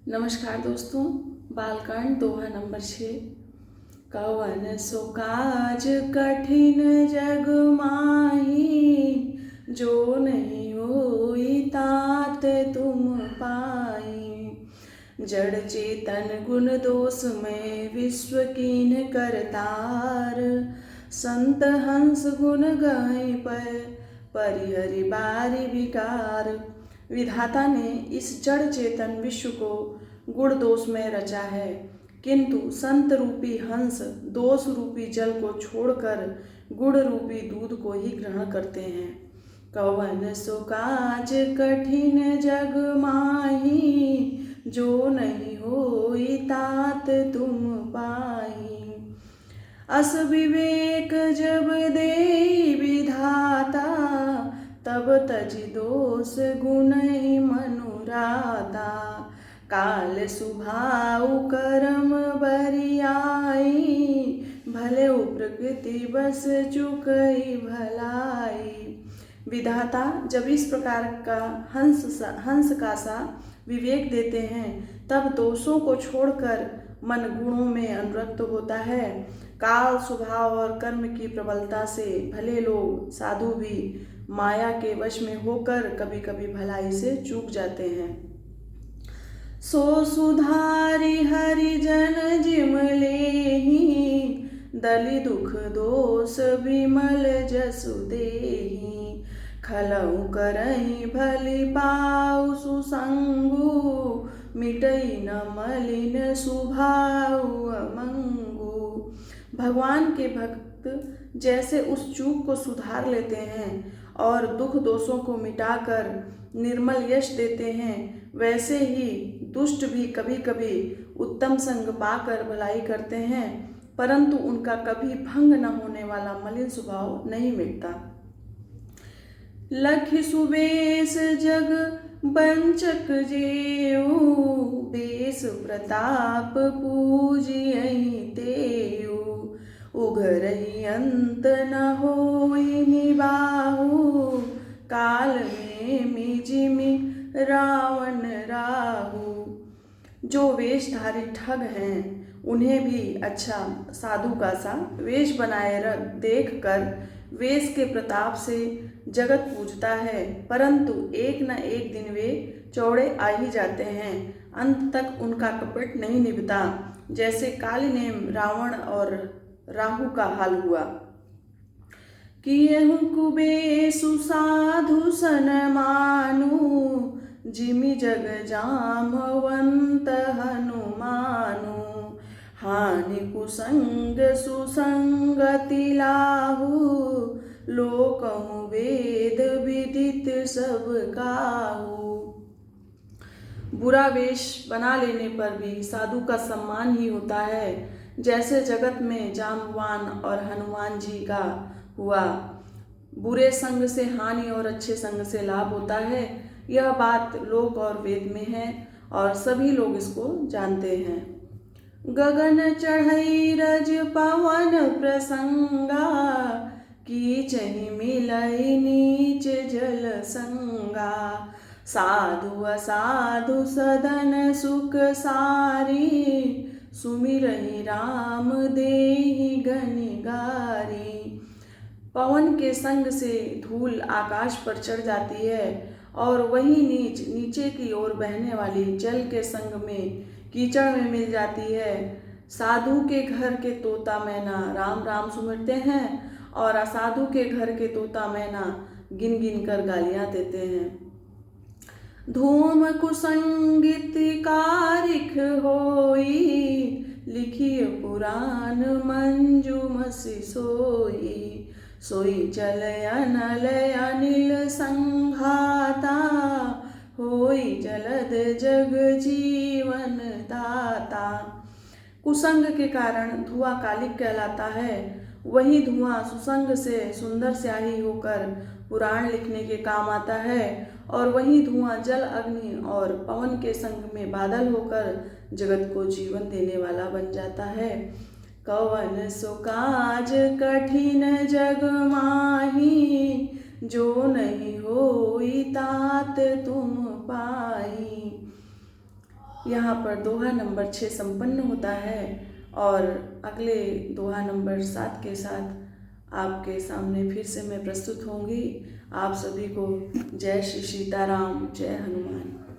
नमस्कार दोस्तों। बालकांड दोहा नंबर 6। कवन सो काज कठिन जग माही, जो नहीं होई तात तुम पाई। जड़ चेतन गुण दोष में विश्व कीन करतार, संत हंस गुण गाय पर परिहरि बारी विकार। विधाता ने इस जड़ चेतन विश्व को गुण दोष में रचा है, किंतु संत रूपी हंस दोष रूपी जल को छोड़कर गुण रूपी दूध को ही ग्रहण करते हैं। कवन सो काज कठिन जग माही, जो नहीं होई तात तुम पाई। अस विवेक जब देई विधाता, तब तजि दोष गुण मनुराता। काल सुभाव कर्म बरियाई, भले प्रकृति बस चुकई भलाई। विधाता जब इस प्रकार का हंस का सा विवेक देते हैं, तब दोषों को छोड़कर मन गुणों में अनुरक्त होता है। काल स्वभाव और कर्म की प्रबलता से भले लोग साधु भी माया के वश में होकर कभी कभी भलाई से चूक जाते हैं। सो सुधारी हरिजन जिम लेहि, दलि दुख दोष विमल जसु देहि। खलउ करहि भली पाउ सुसंगु, मिटई न मलिन सुभाउ अमंगु। भगवान के भक्त जैसे उस चूक को सुधार लेते हैं और दुख दोषों को मिटाकर निर्मल यश देते हैं, वैसे ही दुष्ट भी कभी कभी उत्तम संग पाकर भलाई करते हैं, परंतु उनका कभी भंग न होने वाला मलिन स्वभाव नहीं मिटता। लखि सुबेश जग बंचक जेऊ, बेस प्रताप पूजियहि तेऊ। उघरहि अंत न होई निबाहु, काल में मिजिमि रावण राहु। जो वेशधारी ठग हैं, उन्हें भी अच्छा साधु का सा वेश बनाए देख कर वेश के प्रताप से जगत पूजता है, परंतु एक न एक दिन वे चौड़े आ ही जाते हैं। अंत तक उनका कपट नहीं निभता, जैसे कालीनेम रावण और राहु का हाल हुआ। कियहु कुबेसु साधु सन मानु, जिमि जग जामवंत हनुमानु। हानि कुसंग सुसंगति लाहु, लोकहु वेद विदित सब काहू। बुरा वेश बना लेने पर भी साधु का सम्मान ही होता है, जैसे जगत में जामवान और हनुमान जी का हुआ। बुरे संग से हानि और अच्छे संग से लाभ होता है, यह बात लोक और वेद में है और सभी लोग इसको जानते हैं। गगन चढ़ई रज पवन प्रसंगा, कीचहि मिलई नीच जल संगा। साधु असाधु सदन सुख सारी, सुमिरहि राम देहि गनिगारी। पवन के संग से धूल आकाश पर चढ़ जाती है और वही नीचे की ओर बहने वाली जल के संग में कीचड़ में मिल जाती है। साधु के घर के तोता मैना राम राम सुमिरते हैं और असाधु के घर के तोता मैना गिन गिन कर गालियां देते हैं। धूम कुसंगित कारिख होई, लिखिय पुराण मंजुमसि सोई। सोई चलय अनलय अनिल संघाता, होई जलद जग जीवन दाता। कुसंग के कारण धुआं कालिक कहलाता है, वही धुआं सुसंग से सुंदर स्याही होकर पुराण लिखने के काम आता है, और वही धुआं जल अग्नि और पवन के संग में बादल होकर जगत को जीवन देने वाला बन जाता है। कवन सो काज कठिन जग माही, जो नहीं होई तात तुम पाई। यहाँ पर दोहा नंबर 6 संपन्न होता है और अगले दोहा नंबर 7 के साथ आपके सामने फिर से मैं प्रस्तुत होंगी। आप सभी को जय श्री सीताराम, जय हनुमान।